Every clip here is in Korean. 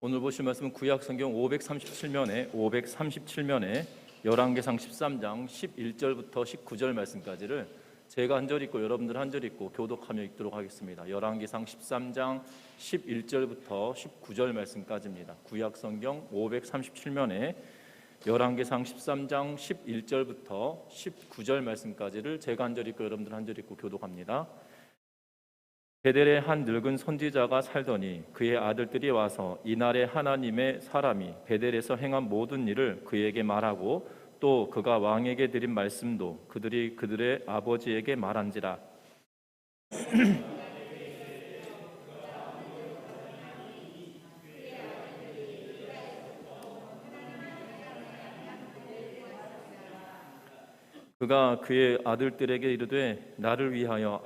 오늘 보실 말씀은 구약성경 537면에 열왕기상 13장 11절부터 19절 말씀까지를 제가 한 절 읽고 여러분들 한 절 읽고 교독하며 읽도록 하겠습니다. 열왕기상 13장 11절부터 19절 말씀까지입니다. 구약성경 537면에 열왕기상 13장 11절부터 19절 말씀까지를 제가 한 절 읽고 여러분들 한 절 읽고 교독합니다. 베델에 한 늙은 선지자가 살더니 그의 아들들이 와서 이날에 하나님의 사람이 베델에서 행한 모든 일을 그에게 말하고 또 그가 왕에게 드린 말씀도 그들이 그들의 아버지에게 말한지라. 그가 그의 아들들에게 이르되 나를 위하여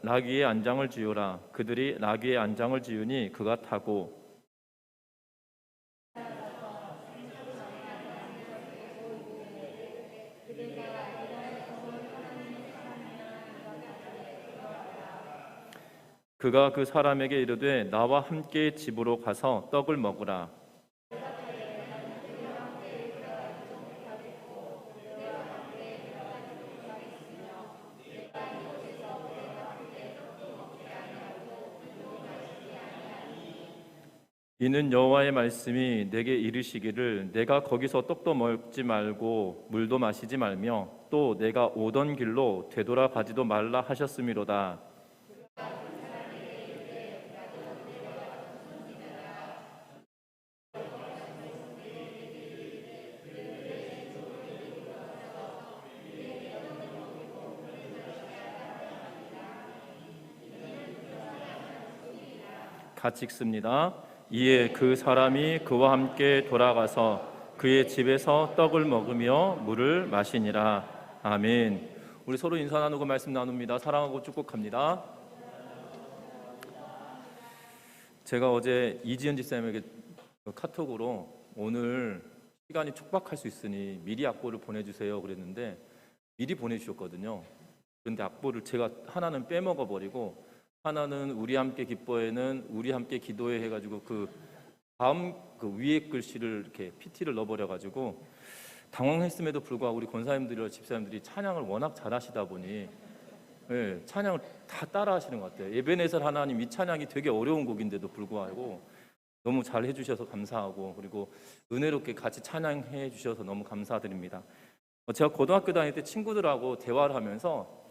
나귀의 안장을 지으라. 그들이 나귀의 안장을 지으니 그가 타고 그가 그 사람에게 이르되 나와 함께 집으로 가서 떡을 먹으라. 이는 여호와의 말씀이 내게 이르시기를 내가 거기서 떡도 먹지 말고 물도 마시지 말며 또 내가 오던 길로 되돌아가지도 말라 하셨음이로다. 같이 읽습니다. 이에 그 사람이 그와 함께 돌아가서 그의 집에서 떡을 먹으며 물을 마시니라. 아멘. 우리 서로 인사 나누고 말씀 나눕니다. 사랑하고 축복합니다. 제가 어제 이지연 집사님에게 카톡으로 오늘 시간이 촉박할 수 있으니 미리 악보를 보내주세요 그랬는데 미리 보내주셨거든요. 그런데 악보를 제가 하나는 빼먹어 버리고 하나는 우리 함께 기뻐에는 우리 함께 기도해 해가지고 그 다음 그 위에 글씨를 이렇게 PT를 넣어버려가지고 당황했음에도 불구하고 우리 권사님들이나 집사님들이 찬양을 워낙 잘하시다 보니 찬양을 다 따라하시는 것 같아요. 에베네zer 하나님 이 찬양이 되게 어려운 곡인데도 불구하고 너무 잘 해주셔서 감사하고 그리고 은혜롭게 같이 찬양해 주셔서 너무 감사드립니다. 제가 고등학교 다닐 때 친구들하고 대화를 하면서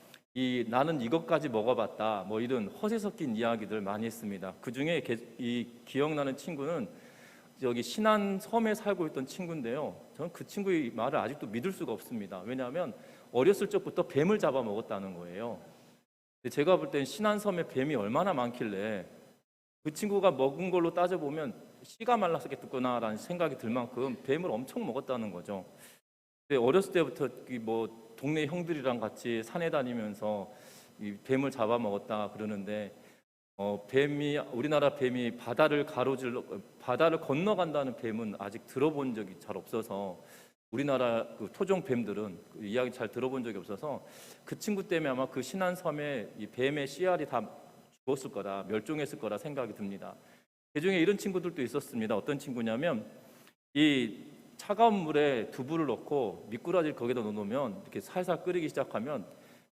나는 이것까지 먹어봤다 뭐 이런 허세 섞인 이야기들 많이 했습니다. 그 중에 이 기억나는 친구는 여기 신안 섬에 살고 있던 친구인데요. 저는 그 친구의 말을 아직도 믿을 수가 없습니다. 왜냐하면 어렸을 적부터 뱀을 잡아 먹었다는 거예요. 제가 볼 땐 신안 섬에 뱀이 얼마나 많길래 그 친구가 먹은 걸로 따져보면 씨가 말랐겠구나라는 생각이 들 만큼 뱀을 엄청 먹었다는 거죠. 근데 어렸을 때부터 뭐 동네 형들이랑 같이 산에 다니면서 이 뱀을 잡아먹었다 그러는데 우리나라 뱀이 바다를 건너간다는 뱀은 아직 들어본 적이 잘 없어서 우리나라 그 토종 뱀들은 그 이야기 잘 들어본 적이 없어서 그 친구 때문에 아마 그 신안섬에 이 뱀의 씨알이 다 죽었을 거다, 멸종했을 거라 생각이 듭니다. 그중에 이런 친구들도 있었습니다. 어떤 친구냐면 이 차가운 물에 두부를 넣고 미꾸라지를 거기다 넣어놓으면 이렇게 살살 끓이기 시작하면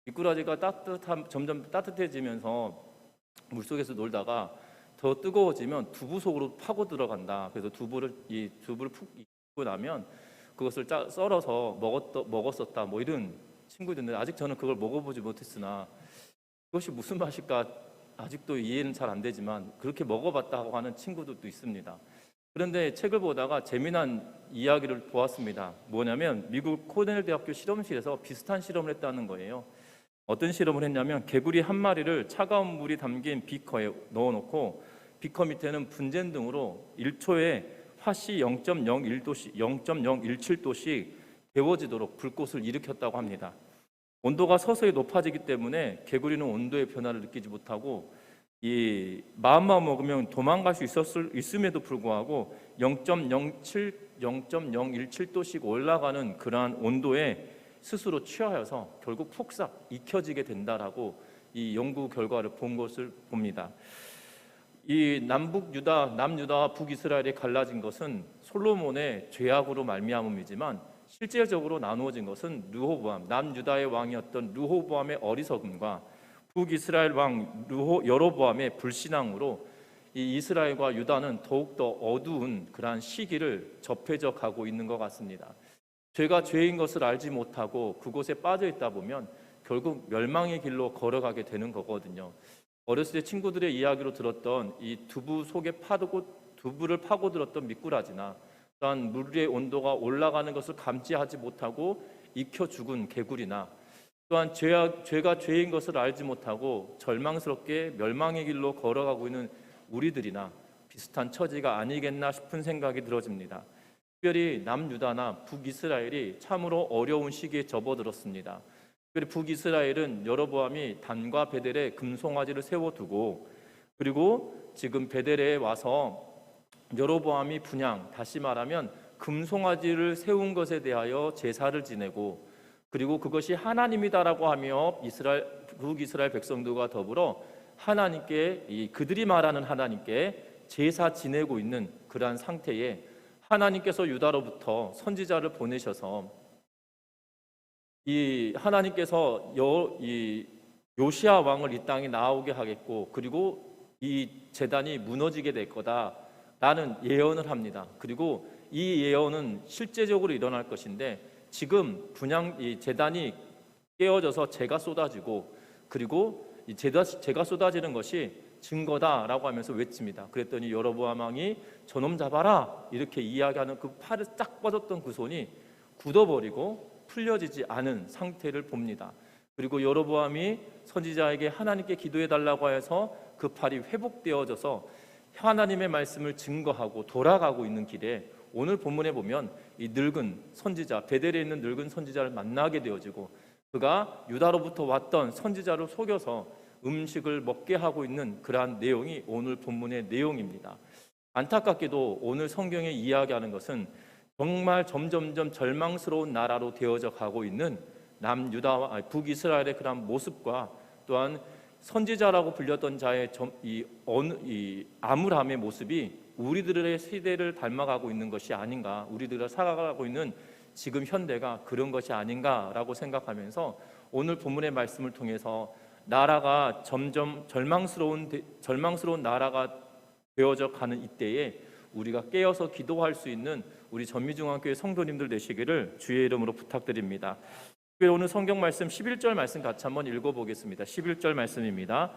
미꾸라지가 점점 따뜻해지면서 물속에서 놀다가 더 뜨거워지면 두부 속으로 파고 들어간다. 그래서 두부를 푹 익고 나면 그것을 썰어서 먹었었다. 뭐 이런 친구들인데 아직 저는 그걸 먹어보지 못했으나 그것이 무슨 맛일까 아직도 이해는 잘 안 되지만 그렇게 먹어봤다고 하는 친구들도 있습니다. 그런데 책을 보다가 재미난 이야기를 보았습니다. 뭐냐면 미국 코넬 대학교 실험실에서 비슷한 실험을 했다는 거예요. 어떤 실험을 했냐면 개구리 한 마리를 차가운 물이 담긴 비커에 넣어놓고 비커 밑에는 분젠 등으로 1초에 화씨 0.17도씩 데워지도록 불꽃을 일으켰다고 합니다. 온도가 서서히 높아지기 때문에 개구리는 온도의 변화를 느끼지 못하고 마음만 먹으면 도망갈 수 있음에도 불구하고 0.17도씩 올라가는 그러한 온도에 스스로 취하여서 결국 폭삭 익혀지게 된다라고 이 연구 결과를 본 것을 봅니다. 이 남북 유다, 남유다와 북이스라엘이 갈라진 것은 솔로몬의 죄악으로 말미암음이지만 실제적으로 나누어진 것은 르호보암, 남유다의 왕이었던 르호보암의 어리석음과 북이스라엘 왕 여로보암의 불신앙으로 이 이스라엘과 유다는 더욱더 어두운 그러한 시기를 접해져 가고 있는 것 같습니다. 죄가 죄인 것을 알지 못하고 그곳에 빠져 있다 보면 결국 멸망의 길로 걸어가게 되는 거거든요. 어렸을 때 친구들의 이야기로 들었던 이 두부 속에 두부를 파고들었던 미꾸라지나 또한 물의 온도가 올라가는 것을 감지하지 못하고 익혀 죽은 개구리나 또한 죄가 죄인 것을 알지 못하고 절망스럽게 멸망의 길로 걸어가고 있는 우리들이나 비슷한 처지가 아니겠나 싶은 생각이 들어집니다. 특별히 남유다나 북이스라엘이 참으로 어려운 시기에 접어들었습니다. 특별히 북이스라엘은 여로보암이 단과 베델에 금송아지를 세워두고 그리고 지금 베델에 와서 여로보암이 분향, 다시 말하면 금송아지를 세운 것에 대하여 제사를 지내고 그리고 그것이 하나님이다라고 하며 북이스라엘 백성들과 더불어 하나님께 그들이 말하는 하나님께 제사 지내고 있는 그러한 상태에 하나님께서 유다로부터 선지자를 보내셔서 이 하나님께서 이 요시야 왕을 이 땅에 나오게 하겠고 그리고 이 제단이 무너지게 될 거다라는 예언을 합니다. 그리고 이 예언은 실제적으로 일어날 것인데 지금 이 제단이 깨어져서 재가 쏟아지고 그리고 이 재가 쏟아지는 것이 증거다라고 하면서 외칩니다. 그랬더니 여로보암 왕이 저놈 잡아라 이렇게 이야기하는 그 팔을 딱 뻗었던 그 손이 굳어버리고 풀려지지 않은 상태를 봅니다. 그리고 여로보암이 선지자에게 하나님께 기도해달라고 해서 그 팔이 회복되어져서 하나님의 말씀을 증거하고 돌아가고 있는 길에 오늘 본문에 보면 이 늙은 선지자, 베델에 있는 늙은 선지자를 만나게 되어지고 그가 유다로부터 왔던 선지자를 속여서 음식을 먹게 하고 있는 그러한 내용이 오늘 본문의 내용입니다. 안타깝게도 오늘 성경에 이야기하는 것은 정말 점점점 절망스러운 나라로 되어져 가고 있는 북이스라엘의 그런 모습과 또한 선지자라고 불렸던 자의 이 암울함의 모습이 우리들의 시대를 닮아가고 있는 것이 아닌가, 우리들을 살아가고 있는 지금 현대가 그런 것이 아닌가라고 생각하면서 오늘 본문의 말씀을 통해서 나라가 점점 절망스러운 나라가 되어져 가는 이때에 우리가 깨어서 기도할 수 있는 우리 전미중앙교회 성도님들 되시기를 주의 이름으로 부탁드립니다. 오늘 성경 말씀 11절 말씀 같이 한번 읽어보겠습니다. 11절 말씀입니다.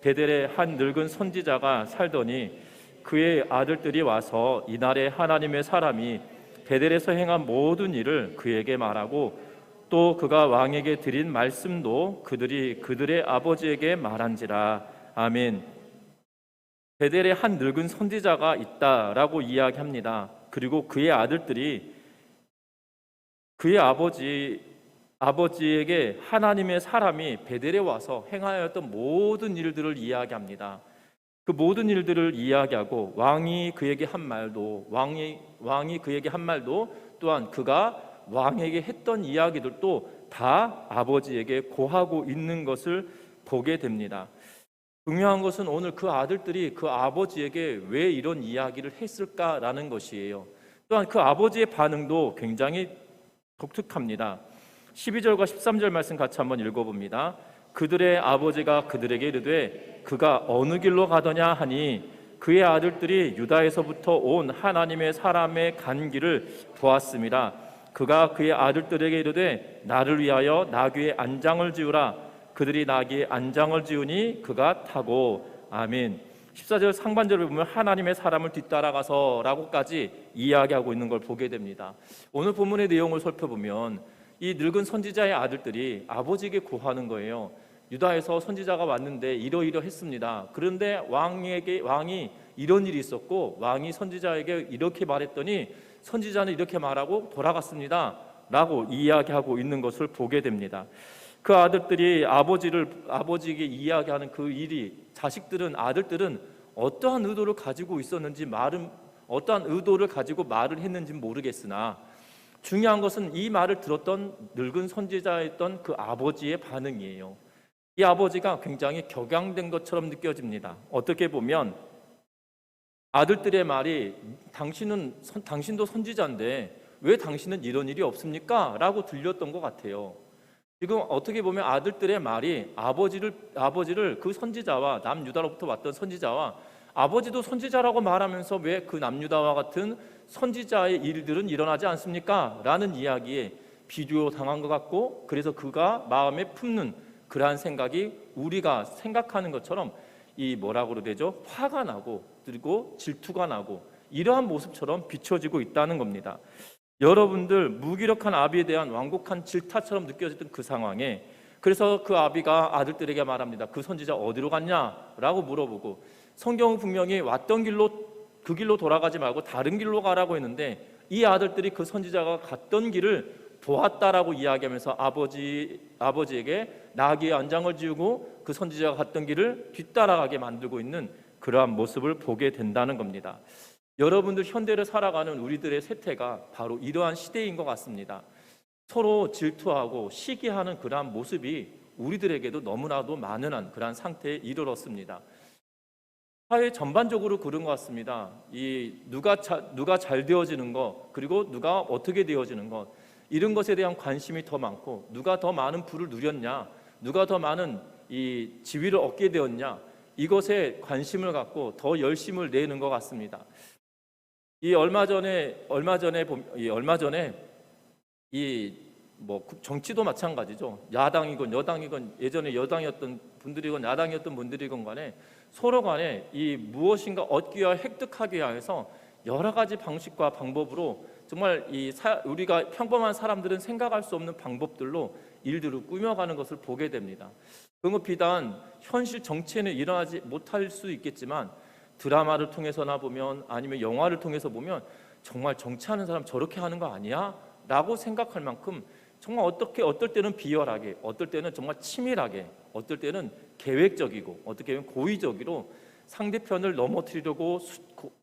베델에 한 늙은 선지자가 살더니 그의 아들들이 와서 이날에 하나님의 사람이 베델에서 행한 모든 일을 그에게 말하고 또 그가 왕에게 드린 말씀도 그들이 그들의 아버지에게 말한지라. 아멘. 베델에 한 늙은 선지자가 있다라고 이야기합니다. 그리고 그의 아들들이 그의 아버지에게 하나님의 사람이 베델에 와서 행하였던 모든 일들을 이야기합니다. 그 모든 일들을 이야기하고 왕이 그에게 한 말도 또한 그가 왕에게 했던 이야기들도 다 아버지에게 고하고 있는 것을 보게 됩니다. 중요한 것은 오늘 그 아들들이 그 아버지에게 왜 이런 이야기를 했을까라는 것이에요. 또한 그 아버지의 반응도 굉장히 독특합니다. 12절과 13절 말씀 같이 한번 읽어봅니다. 그들의 아버지가 그들에게 이르되 그가 어느 길로 가더냐 하니 그의 아들들이 유다에서부터 온 하나님의 사람의 간 길을 보았습니다. 그가 그의 아들들에게 이르되 나를 위하여 나귀의 안장을 지으라. 그들이 나귀의 안장을 지으니 그가 타고. 아멘. 14절 상반절을 보면 하나님의 사람을 뒤따라가서 라고까지 이야기하고 있는 걸 보게 됩니다. 오늘 본문의 내용을 살펴보면 이 늙은 선지자의 아들들이 아버지에게 고하는 거예요. 유다에서 선지자가 왔는데 이러이러했습니다. 그런데 왕이 이런 일이 있었고 왕이 선지자에게 이렇게 말했더니 선지자는 이렇게 말하고 돌아갔습니다 라고 이야기하고 있는 것을 보게 됩니다. 그 아들들이 아버지에게 이야기하는 그 일이 아들들은 어떠한 의도를 가지고 있었는지 어떠한 의도를 가지고 말을 했는지 모르겠으나 중요한 것은 이 말을 들었던 늙은 선지자였던 그 아버지의 반응이에요. 이 아버지가 굉장히 격양된 것처럼 느껴집니다. 어떻게 보면 아들들의 말이 당신도 선지자인데 왜 당신은 이런 일이 없습니까? 라고 들렸던 것 같아요. 지금 어떻게 보면 아들들의 말이 아버지를 그 선지자와 남유다로부터 왔던 선지자와 아버지도 선지자라고 말하면서 왜 그 남유다와 같은 선지자의 일들은 일어나지 않습니까? 라는 이야기에 비교당한 것 같고, 그래서 그가 마음에 품는 그러한 생각이 우리가 생각하는 것처럼 이 뭐라고 그래야 되죠? 화가 나고 그리고 질투가 나고 이러한 모습처럼 비춰지고 있다는 겁니다. 여러분들, 무기력한 아비에 대한 완곡한 질타처럼 느껴졌던 그 상황에, 그래서 그 아비가 아들들에게 말합니다. 그 선지자 어디로 갔냐? 라고 물어보고, 성경은 분명히 왔던 길로 그 길로 돌아가지 말고 다른 길로 가라고 했는데 이 아들들이 그 선지자가 갔던 길을 보았다라고 이야기하면서 아버지에게 나귀의 안장을 지우고 그 선지자가 갔던 길을 뒤따라가게 만들고 있는 그러한 모습을 보게 된다는 겁니다. 여러분들, 현대를 살아가는 우리들의 세태가 바로 이러한 시대인 것 같습니다. 서로 질투하고 시기하는 그러한 모습이 우리들에게도 너무나도 많은 그러한 상태에 이르렀습니다. 사회 전반적으로 그런 것 같습니다. 이 누가 잘 되어지는 것, 그리고 누가 어떻게 되어지는 것, 이런 것에 대한 관심이 더 많고, 누가 더 많은 부를 누렸냐, 누가 더 많은 이 지위를 얻게 되었냐, 이것에 관심을 갖고 더 열심을 내는 것 같습니다. 얼마 전에 이 뭐 정치도 마찬가지죠. 야당이건 여당이건, 예전에 여당이었던 분들이건 야당이었던 분들이건 간에 서로 간에 이 무엇인가 얻기 위하여 획득하기 위해서 여러 가지 방식과 방법으로 정말 우리가 평범한 사람들은 생각할 수 없는 방법들로 일들을 꾸며가는 것을 보게 됩니다. 그건 비단 현실 정치에는 일어나지 못할 수 있겠지만 드라마를 통해서나 보면, 아니면 영화를 통해서 보면 정말 정치하는 사람 저렇게 하는 거 아니야? 라고 생각할 만큼 정말 어떨 때는 비열하게, 어떨 때는 정말 치밀하게, 어떨 때는 계획적이고, 어떻게 보면 고의적으로 상대편을 넘어뜨리려고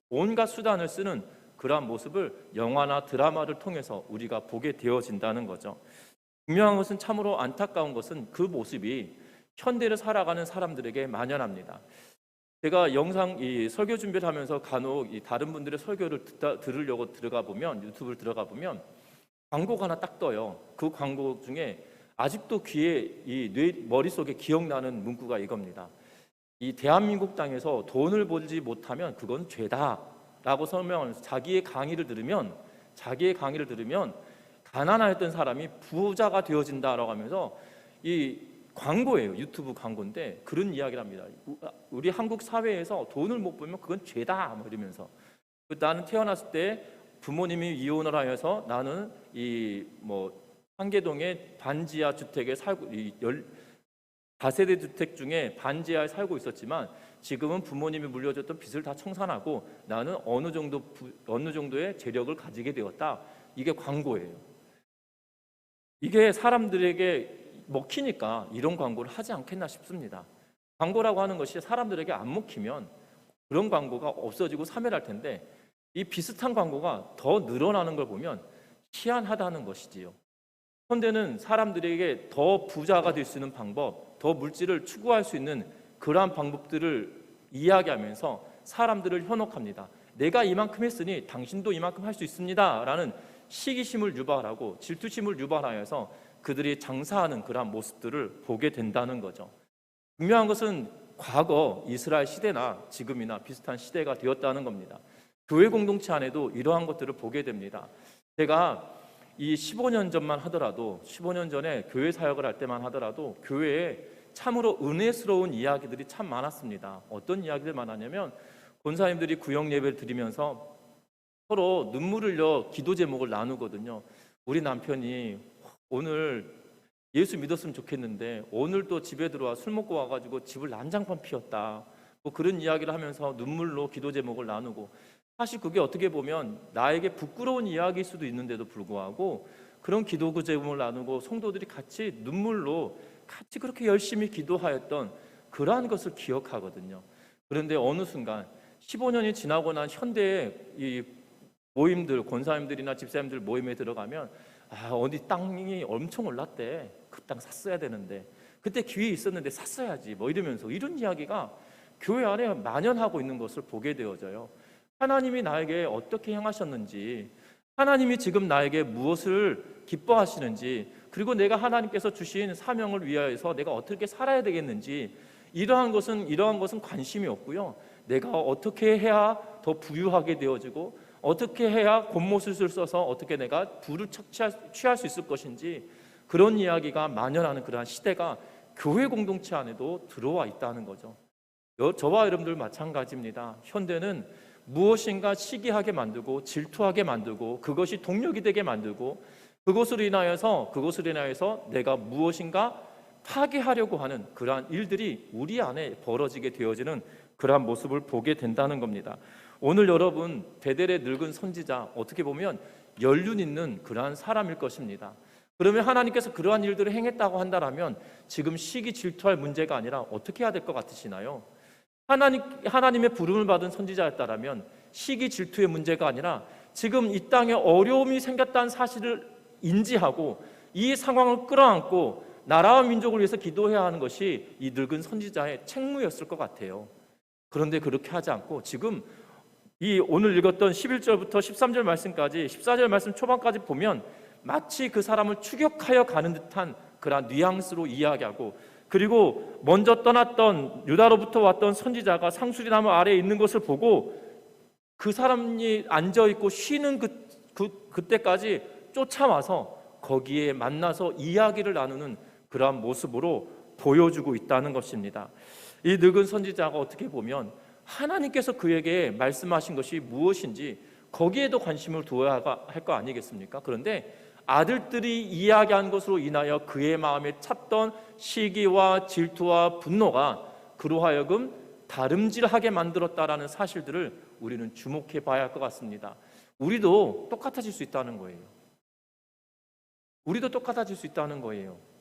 온갖 수단을 쓰는 그러한 모습을 영화나 드라마를 통해서 우리가 보게 되어진다는 거죠. 분명한 것은, 참으로 안타까운 것은 그 모습이 현대를 살아가는 사람들에게 만연합니다. 제가 설교 준비를 하면서 간혹 다른 분들의 설교를 들으려고 유튜브를 들어가 보면 광고가 하나 딱 떠요. 그 광고 중에 아직도 머릿속에 기억나는 문구가 이겁니다. 이 대한민국 땅에서 돈을 벌지 못하면 그건 죄다라고 설명하면서 자기의 강의를 들으면 가난하였던 사람이 부자가 되어진다라고 하면서, 이 광고예요. 유튜브 광고인데 그런 이야기를 합니다. 우리 한국 사회에서 돈을 못 벌면 그건 죄다, 뭐 이러면서. 나는 태어났을 때 부모님이 이혼을 하여서 나는 한계동의 반지하 주택에 살고, 4세대 주택 중에 반지하에 살고 있었지만 지금은 부모님이 물려줬던 빚을 다 청산하고 나는 어느 정도의 재력을 가지게 되었다. 이게 광고예요. 이게 사람들에게 먹히니까 이런 광고를 하지 않겠나 싶습니다. 광고라고 하는 것이 사람들에게 안 먹히면 그런 광고가 없어지고 사멸할 텐데, 이 비슷한 광고가 더 늘어나는 걸 보면 희한하다는 것이지요. 현대는 사람들에게 더 부자가 될 수 있는 방법, 더 물질을 추구할 수 있는 그러한 방법들을 이야기하면서 사람들을 현혹합니다. 내가 이만큼 했으니 당신도 이만큼 할 수 있습니다 라는 시기심을 유발하고 질투심을 유발하여서 그들이 장사하는 그러한 모습들을 보게 된다는 거죠. 분명한 것은 과거 이스라엘 시대나 지금이나 비슷한 시대가 되었다는 겁니다. 교회 공동체 안에도 이러한 것들을 보게 됩니다. 제가 이 15년 전만 하더라도, 15년 전에 교회 사역을 할 때만 하더라도 교회에 참으로 은혜스러운 이야기들이 참 많았습니다. 어떤 이야기들 많았냐면, 권사님들이 구역 예배를 드리면서 서로 눈물을 흘려 기도 제목을 나누거든요. 우리 남편이 오늘 예수 믿었으면 좋겠는데 오늘 또 집에 들어와 술 먹고 와가지고 집을 난장판 피웠다. 뭐 그런 이야기를 하면서 눈물로 기도 제목을 나누고, 사실 그게 어떻게 보면 나에게 부끄러운 이야기일 수도 있는데도 불구하고 그런 기도 제목을 나누고 성도들이 같이 눈물로 같이 그렇게 열심히 기도하였던 그러한 것을 기억하거든요. 그런데 어느 순간 15년이 지나고 난 현대의 이 모임들, 권사님들이나 집사님들 모임에 들어가면 어디 땅이 엄청 올랐대. 그 땅 샀어야 되는데, 그때 기회 있었는데 샀어야지, 뭐 이러면서 이런 이야기가 교회 안에 만연하고 있는 것을 보게 되어져요. 하나님이 나에게 어떻게 행하셨는지, 하나님이 지금 나에게 무엇을 기뻐하시는지, 그리고 내가 하나님께서 주신 사명을 위하여서 내가 어떻게 살아야 되겠는지, 이러한 것은 관심이 없고요. 내가 어떻게 해야 더 부유하게 되어지고, 어떻게 해야 곤모술을 써서 어떻게 내가 부를 취할 수 있을 것인지, 그런 이야기가 만연하는 그러한 시대가 교회 공동체 안에도 들어와 있다는 거죠. 저와 여러분들 마찬가지입니다. 현대는 무엇인가 시기하게 만들고 질투하게 만들고 그것이 동력이 되게 만들고 그것으로 인하여서 내가 무엇인가 파괴하려고 하는 그러한 일들이 우리 안에 벌어지게 되어지는 그러한 모습을 보게 된다는 겁니다. 오늘 여러분 베델의 늙은 선지자, 어떻게 보면 연륜 있는 그러한 사람일 것입니다. 그러면 하나님께서 그러한 일들을 행했다고 한다면 지금 시기 질투할 문제가 아니라 어떻게 해야 될 것 같으시나요? 하나님의 부름을 받은 선지자였다면 시기 질투의 문제가 아니라 지금 이 땅에 어려움이 생겼다는 사실을 인지하고 이 상황을 끌어안고 나라와 민족을 위해서 기도해야 하는 것이 이 늙은 선지자의 책무였을 것 같아요. 그런데 그렇게 하지 않고 지금 이 오늘 읽었던 11절부터 13절 말씀까지 14절 말씀 초반까지 보면 마치 그 사람을 추격하여 가는 듯한 그런 뉘앙스로 이야기하고, 그리고 먼저 떠났던 유다로부터 왔던 선지자가 상수리나무 아래에 있는 것을 보고 그 사람이 앉아있고 쉬는 그때까지 쫓아와서 거기에 만나서 이야기를 나누는 그러한 모습으로 보여주고 있다는 것입니다. 이 늙은 선지자가 어떻게 보면 하나님께서 그에게 말씀하신 것이 무엇인지 거기에도 관심을 두어야 할 거 아니겠습니까? 그런데 아들들이 이야기한 것으로 인하여 그의 마음에 찼던 시기와 질투와 분노가 그로 하여금 다름질하게 만들었다라는 사실들을 우리는 주목해 봐야 할 것 같습니다. 우리도 똑같아질 수 있다는 거예요.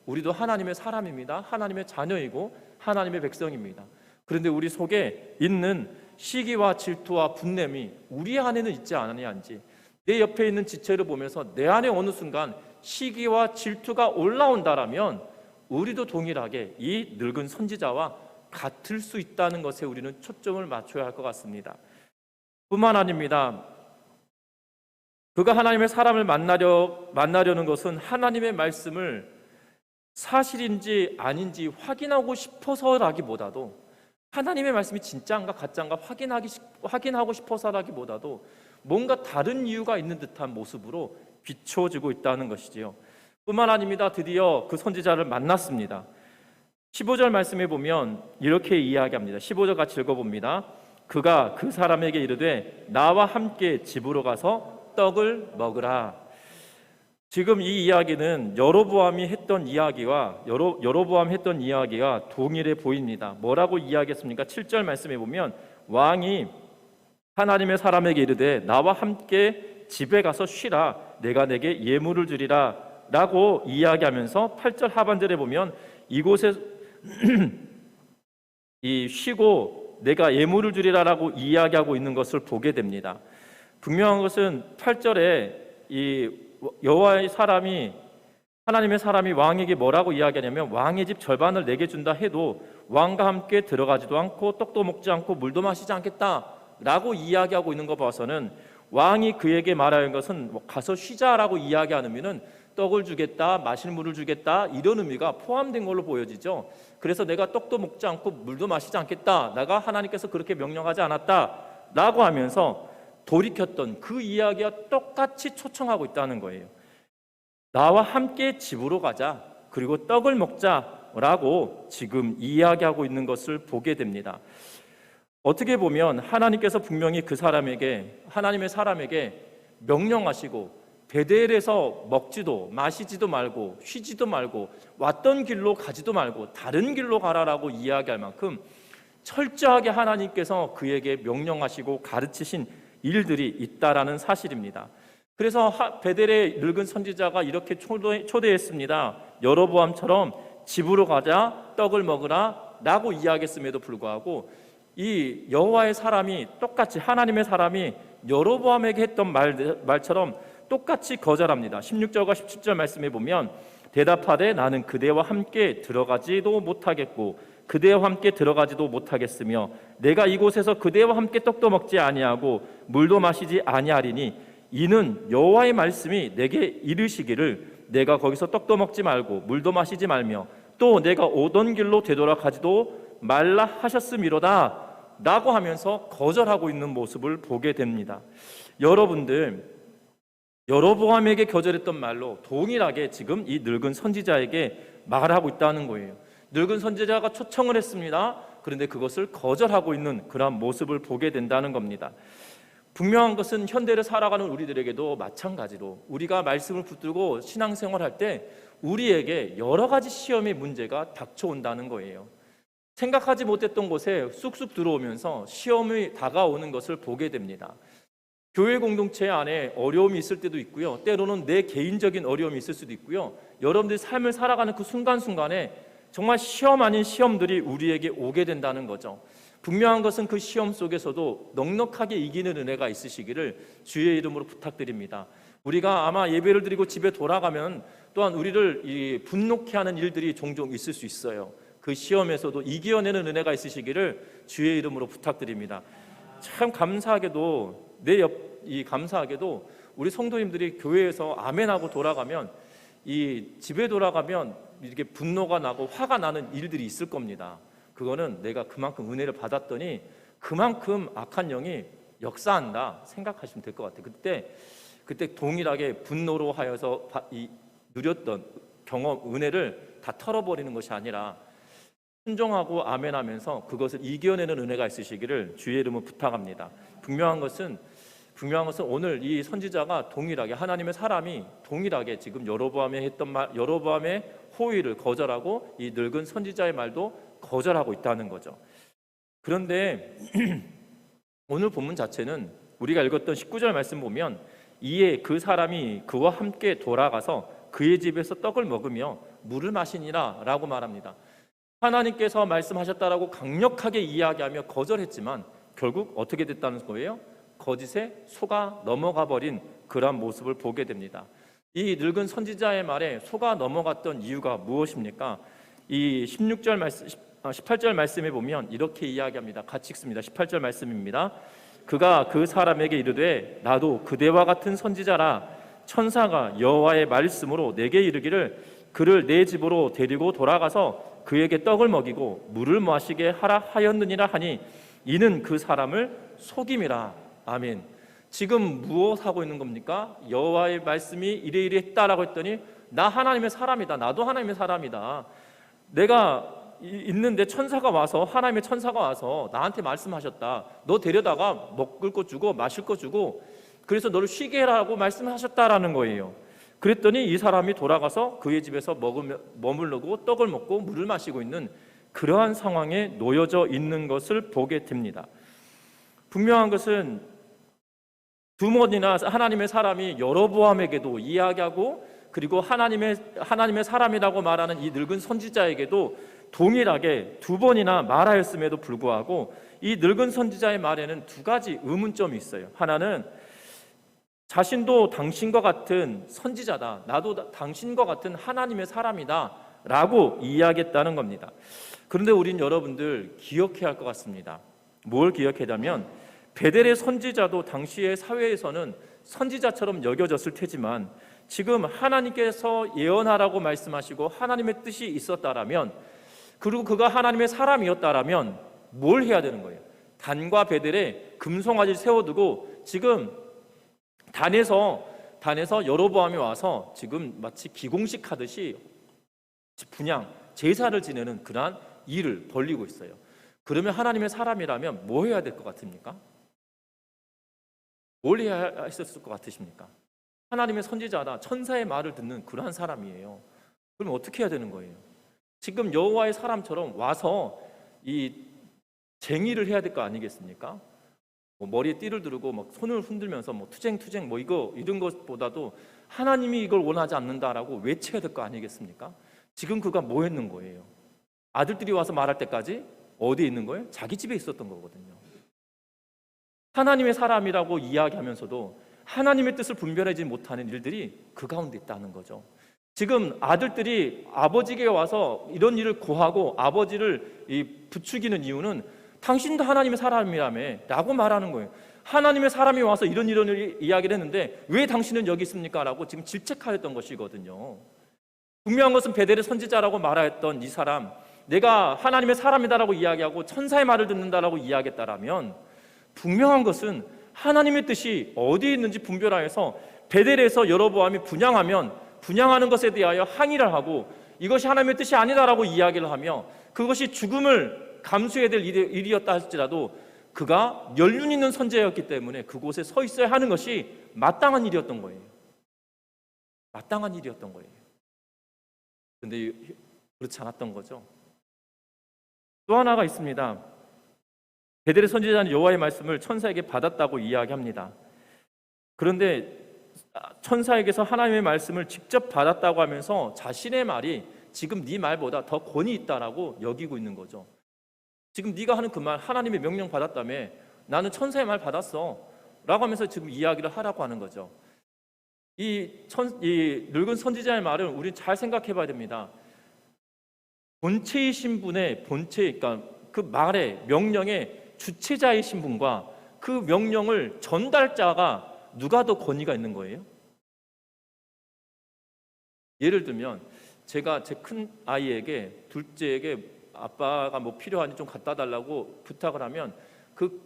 우리도 하나님의 사람입니다. 하나님의 자녀이고 하나님의 백성입니다. 그런데 우리 속에 있는 시기와 질투와 분냄이 우리 안에는 있지 않느냐인지, 내 옆에 있는 지체를 보면서 내 안에 어느 순간 시기와 질투가 올라온다라면 우리도 동일하게 이 늙은 선지자와 같을 수 있다는 것에 우리는 초점을 맞춰야 할 것 같습니다. 뿐만 아닙니다. 그가 하나님의 사람을 만나려는 것은 하나님의 말씀을 사실인지 아닌지 확인하고 싶어서라기보다도, 하나님의 말씀이 진짜인가 가짜인가 확인하고 싶어서라기보다도 뭔가 다른 이유가 있는 듯한 모습으로 비춰지고 있다는 것이지요. 뿐만 아닙니다. 드디어 그 선지자를 만났습니다. 15절 말씀에 보면 이렇게 이야기합니다. 15절 같이 읽어봅니다. 그가 그 사람에게 이르되 나와 함께 집으로 가서 떡을 먹으라. 지금 이 이야기는 여로보암이 했던 이야기와 동일해 보입니다. 뭐라고 이야기했습니까? 7절 말씀에 보면 왕이 하나님의 사람에게 이르되 나와 함께 집에 가서 쉬라, 내가 내게 예물을 주리라 라고 이야기하면서 8절 하반절에 보면 이곳에 쉬고 내가 예물을 주리라 라고 이야기하고 있는 것을 보게 됩니다. 분명한 것은 8절에 이 여호와의 사람이, 하나님의 사람이 왕에게 뭐라고 이야기하냐면 왕의 집 절반을 내게 준다 해도 왕과 함께 들어가지도 않고 떡도 먹지 않고 물도 마시지 않겠다 라고 이야기하고 있는 거 봐서는 왕이 그에게 말하는 것은 가서 쉬자라고 이야기 안 하면은 떡을 주겠다, 마실 물을 주겠다 이런 의미가 포함된 걸로 보여지죠. 그래서 내가 떡도 먹지 않고 물도 마시지 않겠다, 내가 하나님께서 그렇게 명령하지 않았다 라고 하면서 돌이켰던 그 이야기와 똑같이 초청하고 있다는 거예요. 나와 함께 집으로 가자, 그리고 떡을 먹자라고 지금 이야기하고 있는 것을 보게 됩니다. 어떻게 보면 하나님께서 분명히 그 사람에게, 하나님의 사람에게 명령하시고 베델에서 먹지도 마시지도 말고 쉬지도 말고 왔던 길로 가지도 말고 다른 길로 가라라고 이야기할 만큼 철저하게 하나님께서 그에게 명령하시고 가르치신 일들이 있다라는 사실입니다. 그래서 베델의 늙은 선지자가 이렇게 초대했습니다. 여로보암처럼 집으로 가자, 떡을 먹으라 라고 이야기했음에도 불구하고 이 여호와의 사람이 똑같이, 하나님의 사람이 여로보암에게 했던 말처럼 똑같이 거절합니다. 16절과 17절 말씀에 보면 대답하되 나는 그대와 함께 들어가지도 못하겠고 그대와 함께 들어가지도 못하겠으며 내가 이곳에서 그대와 함께 떡도 먹지 아니하고 물도 마시지 아니하리니 이는 여호와의 말씀이 내게 이르시기를 내가 거기서 떡도 먹지 말고 물도 마시지 말며 또 내가 오던 길로 되돌아가지도 말라 하셨음이로다 라고 하면서 거절하고 있는 모습을 보게 됩니다. 여러분들, 여로보암에게 거절했던 말로 동일하게 지금 이 늙은 선지자에게 말하고 있다는 거예요. 늙은 선지자가 초청을 했습니다. 그런데 그것을 거절하고 있는 그런 모습을 보게 된다는 겁니다. 분명한 것은 현대를 살아가는 우리들에게도 마찬가지로 우리가 말씀을 붙들고 신앙생활할 때 우리에게 여러 가지 시험의 문제가 닥쳐온다는 거예요. 생각하지 못했던 곳에 쑥쑥 들어오면서 시험이 다가오는 것을 보게 됩니다. 교회 공동체 안에 어려움이 있을 때도 있고요. 때로는 내 개인적인 어려움이 있을 수도 있고요. 여러분들이 삶을 살아가는 그 순간순간에 정말 시험 아닌 시험들이 우리에게 오게 된다는 거죠. 분명한 것은 그 시험 속에서도 넉넉하게 이기는 은혜가 있으시기를 주의 이름으로 부탁드립니다. 우리가 아마 예배를 드리고 집에 돌아가면 또한 우리를 분노케 하는 일들이 종종 있을 수 있어요. 그 시험에서도 이겨내는 은혜가 있으시기를 주의 이름으로 부탁드립니다. 참 감사하게도 감사하게도 우리 성도님들이 교회에서 아멘하고 돌아가면 집에 돌아가면 이렇게 분노가 나고 화가 나는 일들이 있을 겁니다. 그거는 내가 그만큼 은혜를 받았더니 그만큼 악한 영이 역사한다 생각하시면 될 것 같아요. 그때 동일하게 분노로 하여서 누렸던 경험, 은혜를 다 털어버리는 것이 아니라 순종하고 아멘하면서 그것을 이겨내는 은혜가 있으시기를 주의 이름으로 부탁합니다. 분명한 것은 오늘 이 선지자가 동일하게 하나님의 사람이 동일하게 지금 여로보암이 했던 말, 여로보암의 호의를 거절하고 이 늙은 선지자의 말도 거절하고 있다는 거죠. 그런데 오늘 본문 자체는 우리가 읽었던 19절 말씀 보면 이에 그 사람이 그와 함께 돌아가서 그의 집에서 떡을 먹으며 물을 마시니라 라고 말합니다. 하나님께서 말씀하셨다라고 강력하게 이야기하며 거절했지만 결국 어떻게 됐다는 거예요? 거짓에 속아 넘어가 버린 그런 모습을 보게 됩니다. 이 늙은 선지자의 말에 속아 넘어갔던 이유가 무엇입니까? 이 18절 말씀에 보면 이렇게 이야기합니다. 같이 읽습니다. 18절 말씀입니다. 그가 그 사람에게 이르되 나도 그대와 같은 선지자라 천사가 여호와의 말씀으로 내게 이르기를 그를 내 집으로 데리고 돌아가서 그에게 떡을 먹이고 물을 마시게 하라 하였느니라 하니 이는 그 사람을 속임이라. 아멘. 지금 무엇하고 있는 겁니까? 여호와의 말씀이 이래 했다라고 했더니 나 하나님의 사람이다. 나도 하나님의 사람이다. 내가 있는데 하나님의 천사가 와서 나한테 말씀하셨다. 너 데려다가 먹을 거 주고 마실 거 주고 그래서 너를 쉬게 해라고 말씀하셨다라는 거예요. 그랬더니 이 사람이 돌아가서 그의 집에서 머무르고 떡을 먹고 물을 마시고 있는 그러한 상황에 놓여져 있는 것을 보게 됩니다. 분명한 것은 두 번이나 하나님의 사람이 여로보암에게도 이야기하고 그리고 하나님의 사람이라고 말하는 이 늙은 선지자에게도 동일하게 두 번이나 말하였음에도 불구하고 이 늙은 선지자의 말에는 두 가지 의문점이 있어요. 하나는 자신도 당신과 같은 선지자다. 나도 당신과 같은 하나님의 사람이다 라고 이야기했다는 겁니다. 그런데 우린 여러분들 기억해야 할 것 같습니다. 뭘 기억해야하면 베델의 선지자도 당시의 사회에서는 선지자처럼 여겨졌을 테지만 지금 하나님께서 예언하라고 말씀하시고 하나님의 뜻이 있었다라면 그리고 그가 하나님의 사람이었다라면 뭘 해야 되는 거예요? 단과 베델에 금송아지를 세워두고 지금 단에서 여로보암이 와서 지금 마치 기공식 하듯이 분향, 제사를 지내는 그러한 일을 벌이고 있어요. 그러면 하나님의 사람이라면 뭐 해야 될 것 같습니까? 뭘 해야 했었을 것 같으십니까? 하나님의 선지자다, 천사의 말을 듣는 그러한 사람이에요. 그럼 어떻게 해야 되는 거예요? 지금 여호와의 사람처럼 와서 이 쟁의를 해야 될 거 아니겠습니까? 머리에 띠를 두르고 손을 흔들면서 투쟁 이런 것보다도 하나님이 이걸 원하지 않는다라고 외쳐야 될 거 아니겠습니까? 지금 그가 뭐 했는 거예요? 아들들이 와서 말할 때까지 어디에 있는 거예요? 자기 집에 있었던 거거든요. 하나님의 사람이라고 이야기하면서도 하나님의 뜻을 분별하지 못하는 일들이 그 가운데 있다는 거죠. 지금 아들들이 아버지에게 와서 이런 일을 고하고 아버지를 부추기는 이유는 당신도 하나님의 사람이라며 라고 말하는 거예요. 하나님의 사람이 와서 이런 이야기를 했는데 왜 당신은 여기 있습니까? 라고 지금 질책하였던 것이거든요. 분명한 것은 베델의 선지자라고 말하였던 이 사람, 내가 하나님의 사람이다라고 이야기하고 천사의 말을 듣는다라고 이야기했다라면 분명한 것은 하나님의 뜻이 어디에 있는지 분별하여서 베델에서 여로보암이 분향하는 것에 대하여 항의를 하고 이것이 하나님의 뜻이 아니다라고 이야기를 하며 그것이 죽음을 감수해야 될 일이었다 할지라도 그가 연륜 있는 선지자였기 때문에 그곳에 서 있어야 하는 것이 마땅한 일이었던 거예요. 마땅한 일이었던 거예요. 그런데 그렇지 않았던 거죠. 또 하나가 있습니다. 베델의 선지자는 여호와의 말씀을 천사에게 받았다고 이야기합니다. 그런데 천사에게서 하나님의 말씀을 직접 받았다고 하면서 자신의 말이 지금 네 말보다 더 권위 있다라고 여기고 있는 거죠. 지금 네가 하는 그 말, 하나님의 명령 받았다며 나는 천사의 말 받았어 라고 하면서 지금 이야기를 하라고 하는 거죠. 이 늙은 선지자의 말은 우리는 잘 생각해 봐야 됩니다. 본체이신 분의 그러니까 그 말의 명령의 주체자이신 분과 그 명령을 전달자가 누가 더 권위가 있는 거예요? 예를 들면 제가 제 큰 아이에게 둘째에게 아빠가 뭐 필요하니 좀 갖다 달라고 부탁을 하면 그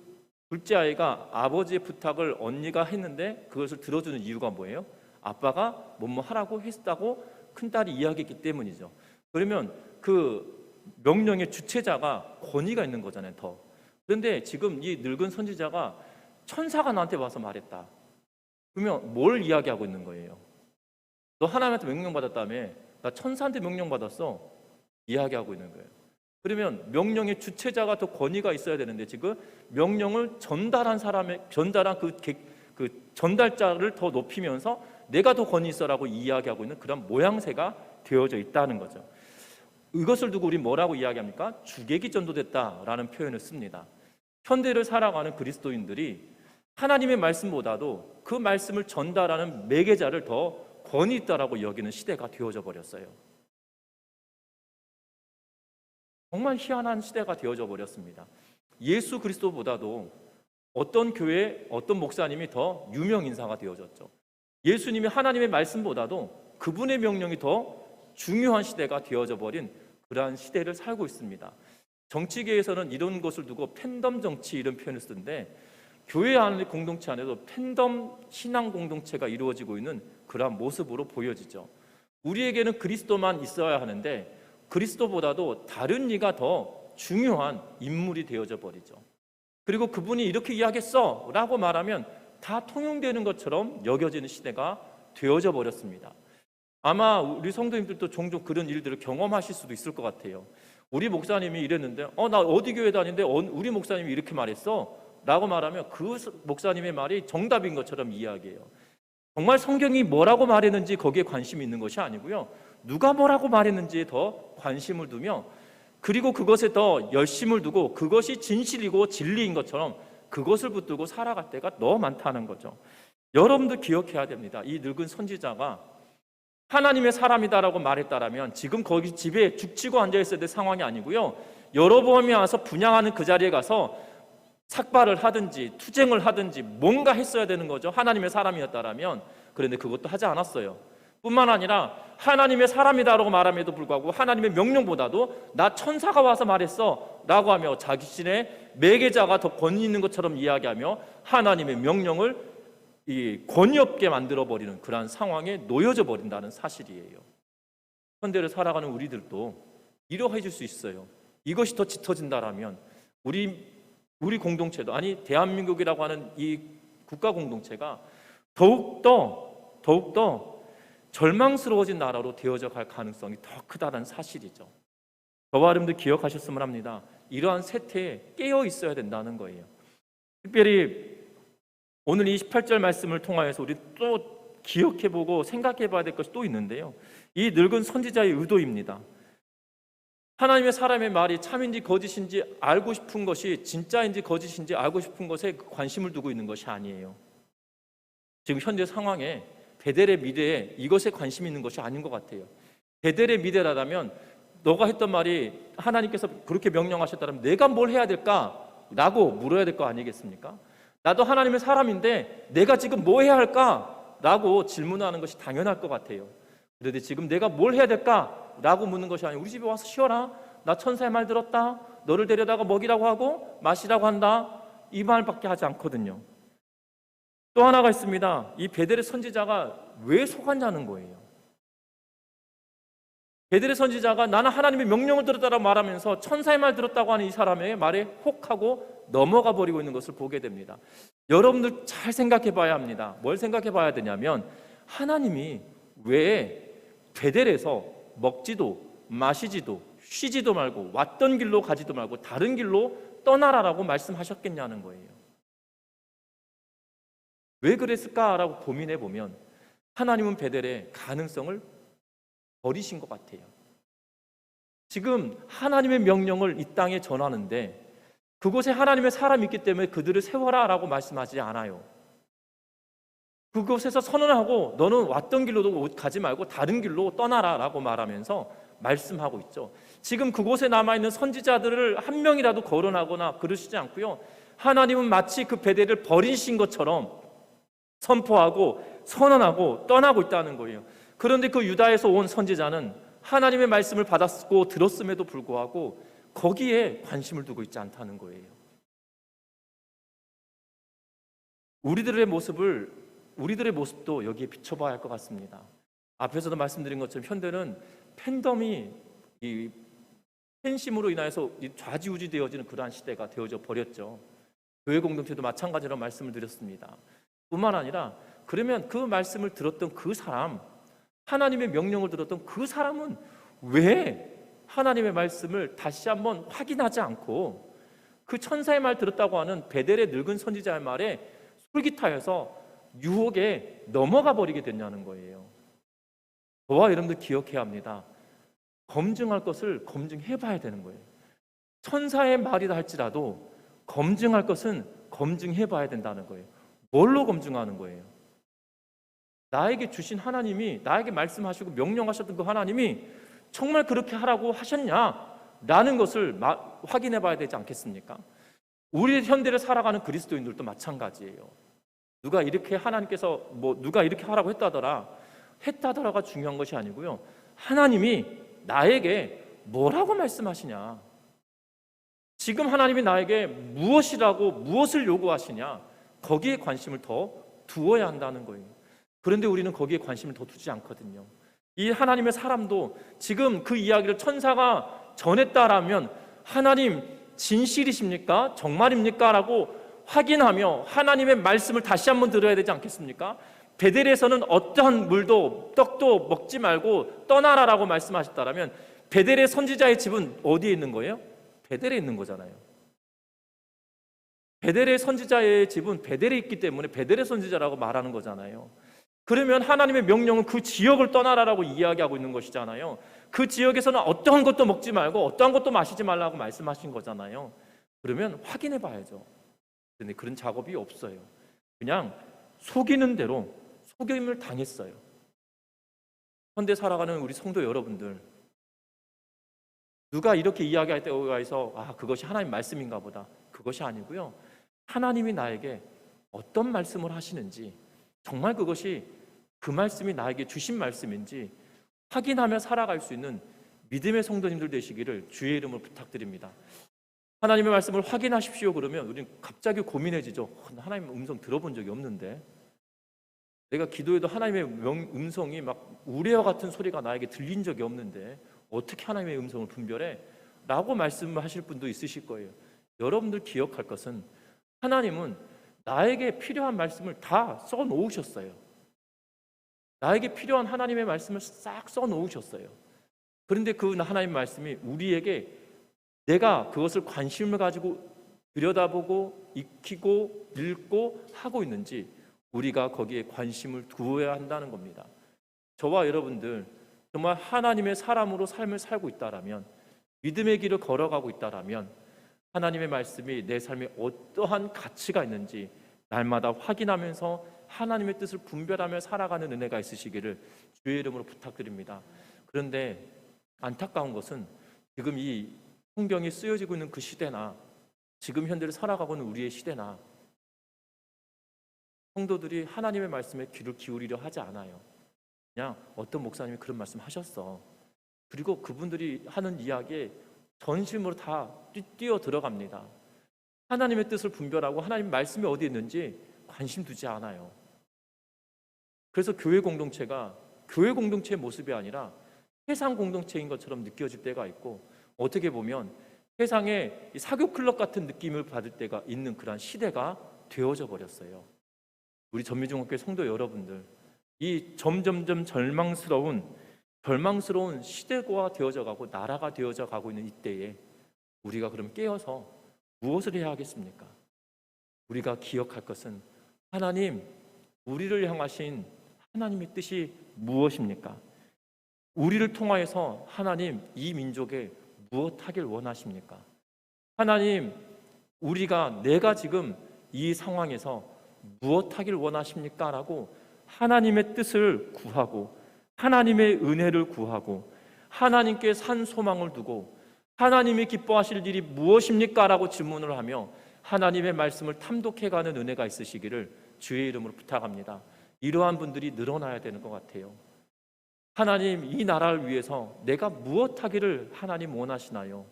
둘째 아이가 아버지의 부탁을 언니가 했는데 그것을 들어주는 이유가 뭐예요? 아빠가 뭐뭐 하라고 했다고 큰딸이 이야기했기 때문이죠. 그러면 그 명령의 주체자가 권위가 있는 거잖아요, 더. 그런데 지금 이 늙은 선지자가 천사가 나한테 와서 말했다. 그러면 뭘 이야기하고 있는 거예요? 너 하나님한테 명령 받았다며? 나 천사한테 명령 받았어. 이야기하고 있는 거예요. 그러면 명령의 주체자가 더 권위가 있어야 되는데 지금 명령을 전달한 그 전달자를 더 높이면서 내가 더 권위 있어라고 이야기하고 있는 그런 모양새가 되어져 있다는 거죠. 이것을 두고 우리 뭐라고 이야기합니까? 주객이 전도됐다라는 표현을 씁니다. 현대를 살아가는 그리스도인들이 하나님의 말씀보다도 그 말씀을 전달하는 매개자를 더 권위 있다라고 여기는 시대가 되어져 버렸어요. 정말 희한한 시대가 되어져 버렸습니다. 예수 그리스도보다도 어떤 교회, 어떤 목사님이 더 유명 인사가 되어졌죠. 예수님이 하나님의 말씀보다도 그분의 명령이 더 중요한 시대가 되어져 버린 그러한 시대를 살고 있습니다. 정치계에서는 이런 것을 두고 팬덤 정치 이런 표현을 쓰는데 교회 안의 공동체 안에도 팬덤 신앙 공동체가 이루어지고 있는 그러한 모습으로 보여지죠. 우리에게는 그리스도만 있어야 하는데 그리스도보다도 다른 이가 더 중요한 인물이 되어져 버리죠. 그리고 그분이 이렇게 이야기했어 라고 말하면 다 통용되는 것처럼 여겨지는 시대가 되어져 버렸습니다. 아마 우리 성도님들도 종종 그런 일들을 경험하실 수도 있을 것 같아요. 우리 목사님이 이랬는데 나 어디 교회 다니는데 우리 목사님이 이렇게 말했어 라고 말하면 그 목사님의 말이 정답인 것처럼 이야기해요. 정말 성경이 뭐라고 말했는지 거기에 관심이 있는 것이 아니고요, 누가 뭐라고 말했는지에 더 관심을 두며 그리고 그것에 더 열심을 두고 그것이 진실이고 진리인 것처럼 그것을 붙들고 살아갈 때가 너무 많다는 거죠. 여러분도 기억해야 됩니다. 이 늙은 선지자가 하나님의 사람이다라고 말했다라면 지금 거기 집에 죽치고 앉아있어야 될 상황이 아니고요, 여로보암이 와서 분향하는 그 자리에 가서 삭발을 하든지 투쟁을 하든지 뭔가 했어야 되는 거죠. 하나님의 사람이었다라면. 그런데 그것도 하지 않았어요. 뿐만 아니라 하나님의 사람이다라고 말함에도 불구하고 하나님의 명령보다도 나 천사가 와서 말했어 라고 하며 자신의 매개자가 더 권위 있는 것처럼 이야기하며 하나님의 명령을 권위 없게 만들어버리는 그러한 상황에 놓여져 버린다는 사실이에요. 현대를 살아가는 우리들도 이러해질 수 있어요. 이것이 더 짙어진다라면 우리 공동체도, 아니 대한민국이라고 하는 이 국가 공동체가 더욱더 절망스러워진 나라로 되어져 갈 가능성이 더 크다는 사실이죠. 저와 여러분들 기억하셨으면 합니다. 이러한 세태에 깨어 있어야 된다는 거예요. 특별히 오늘 이 18절 말씀을 통하여서 우리 또 기억해보고 생각해봐야 될 것이 또 있는데요, 이 늙은 선지자의 의도입니다. 하나님의 사람의 말이 참인지 거짓인지 알고 싶은 것이, 진짜인지 거짓인지 알고 싶은 것에 관심을 두고 있는 것이 아니에요. 지금 현재 상황에 베델의 미래에 이것에 관심이 있는 것이 아닌 것 같아요. 베델의 미래라면 너가 했던 말이 하나님께서 그렇게 명령하셨다면 내가 뭘 해야 될까라고 물어야 될 거 아니겠습니까? 나도 하나님의 사람인데 내가 지금 뭐 해야 할까라고 질문하는 것이 당연할 것 같아요. 그런데 지금 내가 뭘 해야 될까라고 묻는 것이 아니고 우리 집에 와서 쉬어라. 나 천사의 말 들었다. 너를 데려다가 먹이라고 하고 마시라고 한다. 이 말밖에 하지 않거든요. 또 하나가 있습니다. 이 베델의 선지자가 왜 속았냐는 거예요. 베델의 선지자가 나는 하나님의 명령을 들었다라고 말하면서 천사의 말 들었다고 하는 이 사람의 말에 혹하고 넘어가 버리고 있는 것을 보게 됩니다. 여러분들 잘 생각해 봐야 합니다. 뭘 생각해 봐야 되냐면 하나님이 왜 베델에서 먹지도 마시지도 쉬지도 말고 왔던 길로 가지도 말고 다른 길로 떠나라라고 말씀하셨겠냐는 거예요. 왜 그랬을까라고 고민해 보면 하나님은 베델의 가능성을 버리신 것 같아요. 지금 하나님의 명령을 이 땅에 전하는데 그곳에 하나님의 사람이 있기 때문에 그들을 세워라라고 말씀하지 않아요. 그곳에서 선언하고 너는 왔던 길로도 가지 말고 다른 길로 떠나라라고 말하면서 말씀하고 있죠. 지금 그곳에 남아있는 선지자들을 한 명이라도 거론하거나 그러시지 않고요. 하나님은 마치 그 베델을 버리신 것처럼 선포하고 선언하고 떠나고 있다는 거예요. 그런데 그 유다에서 온 선지자는 하나님의 말씀을 받았고 들었음에도 불구하고 거기에 관심을 두고 있지 않다는 거예요. 우리들의 모습도 여기에 비춰봐야 할 것 같습니다. 앞에서도 말씀드린 것처럼 현대는 팬덤이 이 팬심으로 인해서 좌지우지 되어지는 그러한 시대가 되어져 버렸죠. 교회 공동체도 마찬가지로 말씀을 드렸습니다. 뿐만 아니라 그러면 그 말씀을 들었던 그 사람, 하나님의 명령을 들었던 그 사람은 왜 하나님의 말씀을 다시 한번 확인하지 않고 그 천사의 말 들었다고 하는 베델의 늙은 선지자의 말에 솔깃하여서 유혹에 넘어가 버리게 됐냐는 거예요. 저와 여러분들 기억해야 합니다. 검증할 것을 검증해 봐야 되는 거예요. 천사의 말이라 할지라도 검증할 것은 검증해 봐야 된다는 거예요. 뭘로 검증하는 거예요? 나에게 주신 하나님이, 나에게 말씀하시고 명령하셨던 그 하나님이 정말 그렇게 하라고 하셨냐라는 것을 확인해 봐야 되지 않겠습니까? 우리 현대를 살아가는 그리스도인들도 마찬가지예요. 누가 이렇게 하나님께서 누가 이렇게 하라고 했다더라가 중요한 것이 아니고요. 하나님이 나에게 뭐라고 말씀하시냐, 지금 하나님이 나에게 무엇을 요구하시냐, 거기에 관심을 더 두어야 한다는 거예요. 그런데 우리는 거기에 관심을 더 두지 않거든요. 이 하나님의 사람도 지금 그 이야기를 천사가 전했다라면 하나님 진실이십니까? 정말입니까? 라고 확인하며 하나님의 말씀을 다시 한번 들어야 되지 않겠습니까? 베델에서는 어떠한 물도 떡도 먹지 말고 떠나라라고 말씀하셨다라면 베델의 선지자의 집은 어디에 있는 거예요? 베델에 있는 거잖아요. 베델의 선지자의 집은 베델에 있기 때문에 베델의 선지자라고 말하는 거잖아요. 그러면 하나님의 명령은 그 지역을 떠나라라고 이야기하고 있는 것이잖아요. 그 지역에서는 어떠한 것도 먹지 말고 어떠한 것도 마시지 말라고 말씀하신 거잖아요. 그러면 확인해 봐야죠. 그런데 그런 작업이 없어요. 그냥 속이는 대로 속임을 당했어요. 현대 살아가는 우리 성도 여러분들, 누가 이렇게 이야기할 때가 있어 그것이 하나님 말씀인가 보다. 그것이 아니고요. 하나님이 나에게 어떤 말씀을 하시는지, 정말 그것이 그 말씀이 나에게 주신 말씀인지 확인하며 살아갈 수 있는 믿음의 성도님들 되시기를 주의 이름으로 부탁드립니다. 하나님의 말씀을 확인하십시오 그러면 우리는 갑자기 고민해지죠. 하나님의 음성 들어본 적이 없는데, 내가 기도해도 하나님의 음성이 막 우레와 같은 소리가 나에게 들린 적이 없는데 어떻게 하나님의 음성을 분별해? 라고 말씀하실 분도 있으실 거예요. 여러분들 기억할 것은 하나님은 나에게 필요한 말씀을 다 써놓으셨어요. 나에게 필요한 하나님의 말씀을 싹 써놓으셨어요. 그런데 그 하나님의 말씀이 우리에게 내가 그것을 관심을 가지고 들여다보고 익히고 읽고 하고 있는지 우리가 거기에 관심을 두어야 한다는 겁니다. 저와 여러분들 정말 하나님의 사람으로 삶을 살고 있다라면, 믿음의 길을 걸어가고 있다라면 하나님의 말씀이 내 삶에 어떠한 가치가 있는지 날마다 확인하면서 하나님의 뜻을 분별하며 살아가는 은혜가 있으시기를 주의 이름으로 부탁드립니다. 그런데 안타까운 것은 지금 이 성경이 쓰여지고 있는 그 시대나 지금 현대를 살아가고 있는 우리의 시대나 성도들이 하나님의 말씀에 귀를 기울이려 하지 않아요. 그냥 어떤 목사님이 그런 말씀 하셨어. 그리고 그분들이 하는 이야기에 전심으로 다 뛰어 들어갑니다. 하나님의 뜻을 분별하고 하나님 말씀이 어디 있는지 관심 두지 않아요. 그래서 교회 공동체가 교회 공동체의 모습이 아니라 세상 공동체인 것처럼 느껴질 때가 있고, 어떻게 보면 세상의 사교 클럽 같은 느낌을 받을 때가 있는 그런 시대가 되어져 버렸어요. 우리 전미중학교 성도 여러분들, 이 점점점 절망스러운 시대가 되어져 가고 나라가 되어져 가고 있는 이때에 우리가 그럼 깨어서 무엇을 해야 하겠습니까? 우리가 기억할 것은 하나님, 우리를 향하신 하나님의 뜻이 무엇입니까? 우리를 통하여서 하나님 이 민족에 무엇 하길 원하십니까? 하나님, 내가 지금 이 상황에서 무엇 하길 원하십니까? 라고 하나님의 뜻을 구하고 하나님의 은혜를 구하고 하나님께 산 소망을 두고 하나님이 기뻐하실 일이 무엇입니까? 라고 질문을 하며 하나님의 말씀을 탐독해가는 은혜가 있으시기를 주의 이름으로 부탁합니다. 이러한 분들이 늘어나야 되는 것 같아요. 하나님, 이 나라를 위해서 내가 무엇 하기를 하나님 원하시나요?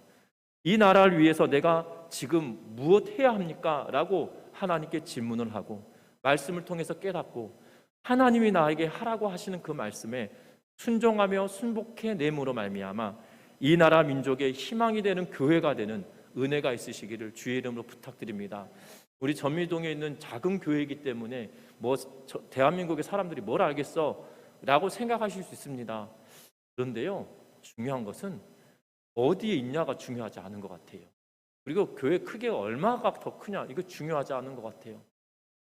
이 나라를 위해서 내가 지금 무엇 해야 합니까? 라고 하나님께 질문을 하고 말씀을 통해서 깨닫고 하나님이 나에게 하라고 하시는 그 말씀에 순종하며 순복해 내므로 말미암아 이 나라 민족의 희망이 되는 교회가 되는 은혜가 있으시기를 주의 이름으로 부탁드립니다. 우리 전미동에 있는 작은 교회이기 때문에 대한민국의 사람들이 뭘 알겠어? 라고 생각하실 수 있습니다. 그런데요, 중요한 것은 어디에 있냐가 중요하지 않은 것 같아요. 그리고 교회 크기가 얼마가 더 크냐, 이거 중요하지 않은 것 같아요.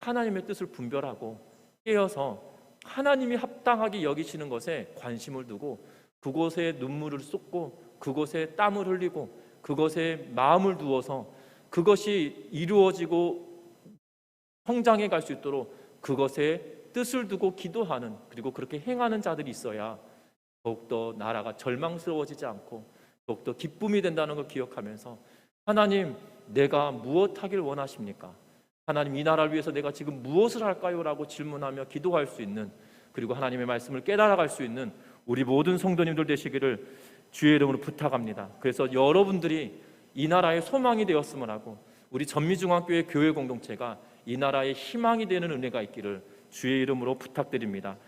하나님의 뜻을 분별하고 깨어서 하나님이 합당하게 여기시는 것에 관심을 두고 그곳에 눈물을 쏟고 그곳에 땀을 흘리고 그것에 마음을 두어서 그것이 이루어지고 성장해 갈 수 있도록 그것에 뜻을 두고 기도하는, 그리고 그렇게 행하는 자들이 있어야 더욱더 나라가 절망스러워지지 않고 더욱더 기쁨이 된다는 걸 기억하면서 하나님, 내가 무엇 하길 원하십니까? 하나님, 이 나라를 위해서 내가 지금 무엇을 할까요? 라고 질문하며 기도할 수 있는, 그리고 하나님의 말씀을 깨달아갈 수 있는 우리 모든 성도님들 되시기를 주의 이름으로 부탁합니다. 그래서 여러분들이 이 나라의 소망이 되었음을 하고 우리 전미중앙교회 교회 공동체가 이 나라의 희망이 되는 은혜가 있기를 주의 이름으로 부탁드립니다.